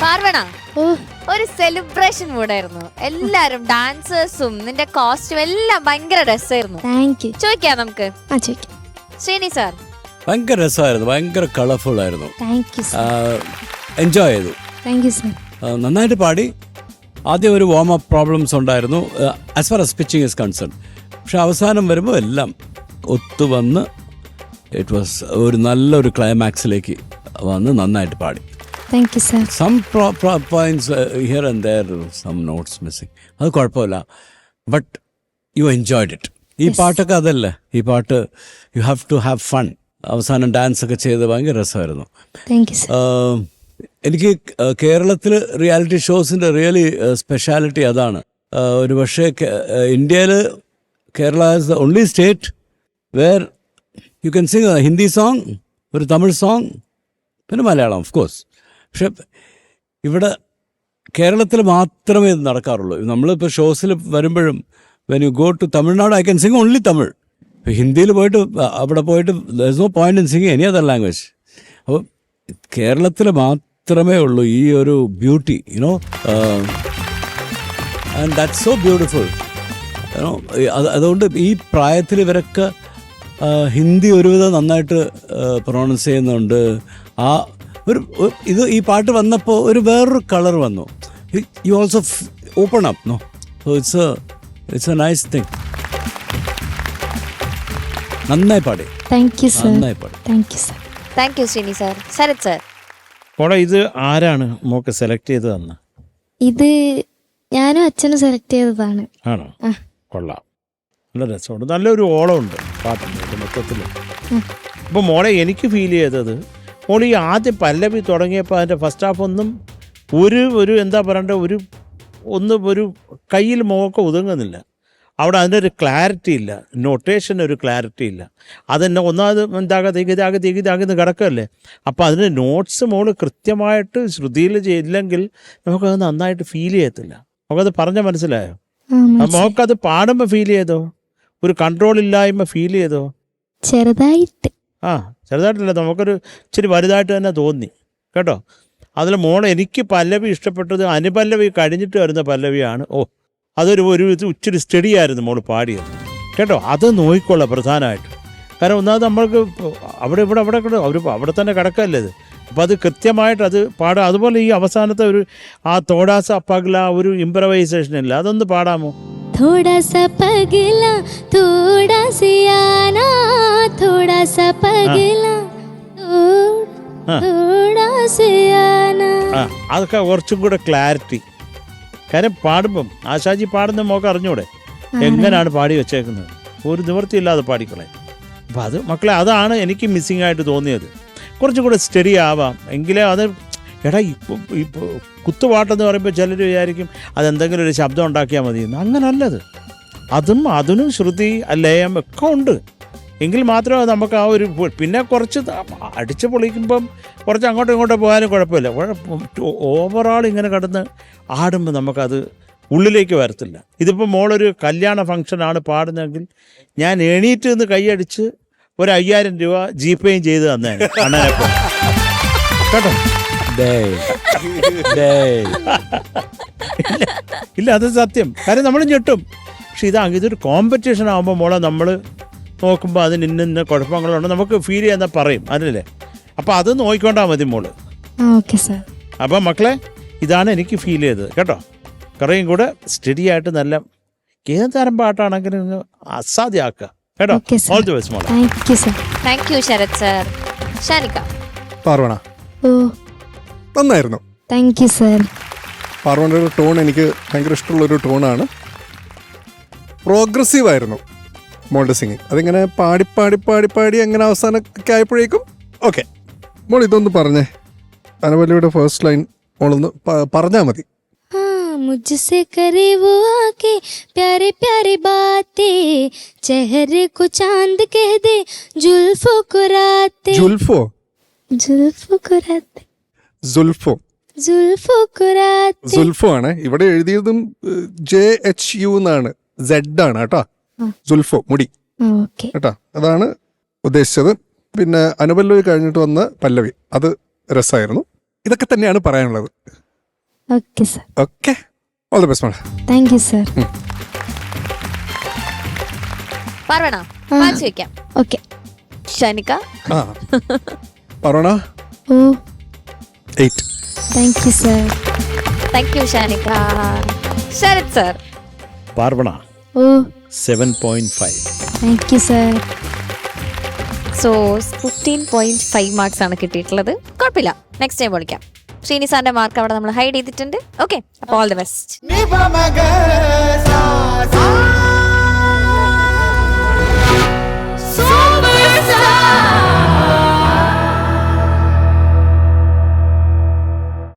പാർവണ, ഒരു സെലിബ്രേഷൻ മൂഡായിരുന്നു. എല്ലാരും ഡാൻസേഴ്സും നിന്റെ കോസ്റ്റ്യൂം എല്ലാം ഭയങ്കര രസമായിരുന്നു. ചോദിക്കാം നമുക്ക്. ശ്രീനി സാർ ഭയങ്കര രസമായിരുന്നു, ഭയങ്കര കളർഫുൾ ആയിരുന്നു. എൻജോയ് ചെയ്തു. നന്നായിട്ട് പാടി. ആദ്യം ഒരു വാം അപ്പ് പ്രോബ്ലംസ് ഉണ്ടായിരുന്നു as far as pitching is concern. പക്ഷെ അവസാനം വരുമ്പോൾ എല്ലാം ഒത്തുവന്ന് ഇറ്റ് വാസ് ഒരു നല്ലൊരു ക്ലൈമാക്സിലേക്ക് വന്ന് നന്നായിട്ട് പാടി. Some points here and there, some notes missing. അത് കുഴപ്പമില്ല. But you enjoyed it. ഈ പാട്ടൊക്കെ അതല്ലേ, ഈ പാട്ട് you have to have fun. അവസാനം ഡാൻസ് ഒക്കെ ചെയ്ത് ഭയങ്കര രസമായിരുന്നു. എനിക്ക് കേരളത്തിൽ റിയാലിറ്റി ഷോസിൻ്റെ റിയലി സ്പെഷ്യാലിറ്റി അതാണ്. ഒരു പക്ഷേ ഇന്ത്യയിൽ Kerala is the only state where you can sing a Hindi song, ഒരു തമിഴ് സോങ്, പിന്നെ മലയാളം ഓഫ് കോഴ്സ്. പക്ഷെ ഇവിടെ കേരളത്തിൽ മാത്രമേ ഇത് നടക്കാറുള്ളൂ. നമ്മളിപ്പോൾ ഷോസിൽ വരുമ്പോഴും when you go to Tamil Nadu I can sing only Tamil. ഇപ്പോൾ ഹിന്ദിയിൽ പോയിട്ട് അവിടെ പോയിട്ട് there is no point in singing any other language. അപ്പോൾ കേരളത്തിൽ മാത്രമേ ഉള്ളൂ ഈ ഒരു beauty, you know, and that's so beautiful. അതുകൊണ്ട് ഈ പ്രായത്തിൽ ഇവരൊക്കെ ഹിന്ദി ഒരുവിധം നന്നായിട്ട് പ്രൊണൗൺസ് ചെയ്യുന്നുണ്ട്. ആ ഒരു ഇത് ഈ പാട്ട് വന്നപ്പോൾ ഒരു വേറൊരു കളർ വന്നു. You also open up, no? So it's a nice thing. നന്നായി പാടി. നന്നായി പാടി. Thank you Srini sir. Sharath sir, മോളെ ഇത് ആരാണ് മോക്ക് സെലക്ട് ചെയ്ത് തന്ന? ഇത് ഞാനും അച്ഛനും സെലക്ട് ചെയ്തതാണ്. ആണോ? കൊള്ളാം, നല്ല രസമുണ്ട്, നല്ലൊരു ഓളമുണ്ട് പാട്ടിൻ്റെ മൊത്തത്തിൽ. അപ്പോൾ മോളെ എനിക്ക് ഫീൽ ചെയ്തത്, മോൾ ഈ ആദ്യം പല്ലവി തുടങ്ങിയപ്പോൾ അതിൻ്റെ ഫസ്റ്റ് ഹാഫ് ഒന്നും ഒരു എന്താ പറയണ്ടേ, ഒരു കയ്യിൽ മോക്ക് ഒതുങ്ങുന്നില്ല. അവിടെ അതിൻ്റെ ഒരു ക്ലാരിറ്റി ഇല്ല, നൊട്ടേഷൻ ഒരു ക്ലാരിറ്റി ഇല്ല. അതെന്നെ ഒന്നാമത് തികിതാകുന്ന കിടക്കല്ലേ. അപ്പോൾ അതിൻ്റെ നോട്ട്സ് മോൾ കൃത്യമായിട്ട് ശ്രുതിയിൽ ചെയ്തില്ലെങ്കിൽ നമുക്കത് നന്നായിട്ട് ഫീൽ ചെയ്യത്തില്ല. നമുക്കത് പറഞ്ഞാൽ മനസ്സിലായോ? മോക്കത് പാടുമ്പോൾ ഫീൽ ചെയ്തോ? ഒരു കൺട്രോൾ ഇല്ലായ്മ ഫീൽ ചെയ്തോ? ചെറുതായിട്ട്. ചെറുതായിട്ടില്ല, നമുക്കൊരു ഇച്ചിരി വലുതായിട്ട് തന്നെ തോന്നി കേട്ടോ. അതിൽ മോളെ എനിക്ക് പല്ലവി ഇഷ്ടപ്പെട്ടത് അനുപല്ലവി കഴിഞ്ഞിട്ട് വരുന്ന പല്ലവിയാണ്. അതൊരു ഇച്ചിരി സ്റ്റഡിയായിരുന്നു മോൾ പാടിയത് കേട്ടോ. അത് നോക്കിക്കൊള്ളാം പ്രധാനമായിട്ട്. കാരണം ഒന്നാമത് നമ്മൾക്ക് അവിടെ തന്നെ കിടക്കല്ലേ ഇത്. അപ്പോൾ അത് കൃത്യമായിട്ട് അത് പാടാം. അതുപോലെ ഈ അവസാനത്തെ ഒരു ആ തോടാസ പഗല ഒരു ഇംപ്രവൈസേഷൻ ഇല്ല, അതൊന്ന് പാടാമോ? थोड़ा सा पगला थोड़ा सियाना थोड़ा सा पगला थोड़ा सियाना. അതൊക്കെ കുറച്ചും കൂടെ ക്ലാരിറ്റി. കാര്യം പാടുമ്പം ആശാജി പാടുന്ന മോക്ക് അറിഞ്ഞൂടെ എങ്ങനെയാണ് പാടി വെച്ചേക്കുന്നത്? ഒരു നിവൃത്തിയില്ലാതെ പാടിക്കളെ. അപ്പം അത് മക്കളെ അതാണ് എനിക്ക് മിസ്സിങ് ആയിട്ട് തോന്നിയത്. കുറച്ചും കൂടെ സ്റ്റഡി ആവാം എങ്കിലേ അത്. എടാ ഇപ്പോൾ കുത്തുപാട്ടെന്ന് പറയുമ്പോൾ ചിലർ വിചാരിക്കും അതെന്തെങ്കിലും ഒരു ശബ്ദം ഉണ്ടാക്കിയാൽ മതിയെന്ന്. അങ്ങനല്ലത്. അതിനും ശ്രുതി ലയം ഒക്കെ ഉണ്ട്. എങ്കിൽ മാത്രമേ നമുക്ക് ആ ഒരു പിന്നെ കുറച്ച് അടിച്ച് പൊളിക്കുമ്പം കുറച്ച് അങ്ങോട്ടും ഇങ്ങോട്ടും പോകാനും കുഴപ്പമില്ല. ഓവറോൾ ഇങ്ങനെ കിടന്ന് ആടുമ്പോൾ നമുക്കത് ഉള്ളിലേക്ക് വരത്തില്ല. ഇതിപ്പോൾ മോളൊരു കല്യാണ ഫംഗ്ഷനാണ് പാടുന്നതെങ്കിൽ ഞാൻ എണീറ്റ് നിന്ന് കൈയടിച്ച് ഒരു 5000 രൂപ GPayയും ചെയ്ത് തന്നേനെ അണ്ണനപ്പം കേട്ടോ. ഇല്ല, അത് സത്യം. കാര്യം നമ്മൾ ഞെട്ടും. പക്ഷെ ഇതൊരു കോമ്പറ്റീഷൻ ആകുമ്പോൾ മോളെ നമ്മൾ നോക്കുമ്പോൾ അതിന് ഇന്ന കുഴപ്പങ്ങളുണ്ട് നമുക്ക് ഫീൽ ചെയ്യാൻ പറയും അതല്ലേ. അപ്പം അത് നോക്കിക്കൊണ്ടാൽ മതി മോള്. അപ്പം മക്കളെ ഇതാണ് എനിക്ക് ഫീൽ ചെയ്തത് കേട്ടോ. കുറേയും കൂടെ സ്റ്റഡി ആയിട്ട് നല്ല ഏത് തരം പാട്ടാണെങ്കിലും അസാധ്യമാക്കുക കേട്ടോ. ഓൾ ദി ബെസ്റ്റ് മോളെ. Thank you Sharath sir. Shanika. Parvana നന്നായിരുന്നു. Thank you sir. പാർവണയുടെ ഒരു ടോൺ എനിക്ക് ഭയങ്കര ഇഷ്ടമുള്ളൊരു ടോണാണ്. പ്രോഗ്രസീവ് ആയിരുന്നു മോളുടെ സിംഗിങ്. അതിങ്ങനെ പാടി പാടി പാടി പാടി അങ്ങനെ അവസാനമൊക്കെ ആയപ്പോഴേക്കും ഓക്കെ. മോൾ ഇതൊന്ന് പറഞ്ഞേ, അനുപല്ലവിയുടെ ഫസ്റ്റ് ലൈൻ മോളൊന്ന് പറഞ്ഞാൽ മതി. मुझसे करे वो आके प्यारे प्यारे बातें चेहरे को चांद कह दे जुल्फों को रातें. जुल्फो സുൽഫോ ആണ് ഇവിടെ എഴുതിയതും. JHU എന്നാണ്, Z ആണ് കേട്ടോ. സുൽഫോ മുടി കേട്ടോ, അതാണ് ഉദ്ദേശിച്ചത്. പിന്നെ അനുപല്ലവി കഴിഞ്ഞിട്ട് വന്ന പല്ലവി അത് രസമായിരുന്നു. ഇതൊക്കെ തന്നെയാണ് പറയാനുള്ളത്. Okay sir. Okay, all the best മോളെ. Thank you sir. പറയണോ? ചോദിക്കാം. ഓക്കെ. ഷാനിക. ആ പറയണ. ഓ 8. Thank you sir. Thank you Shanika. Sharath sir. Parvana ഓ 7.5. Thank you sir. So 15.5 marks ആണ് കിട്ടിയിട്ടുള്ളത്. കുഴപ്പമില്ല, നെക്സ്റ്റ് ടൈം വിളിക്കാം. ശ്രീനി സാറിന്റെ മാർക്ക് അവിടെ നമ്മൾ ഹൈഡ് ചെയ്തിട്ടുണ്ട്. ഓക്കെ, അപ്പോൾ ഓൾ ദി ബെസ്റ്റ്.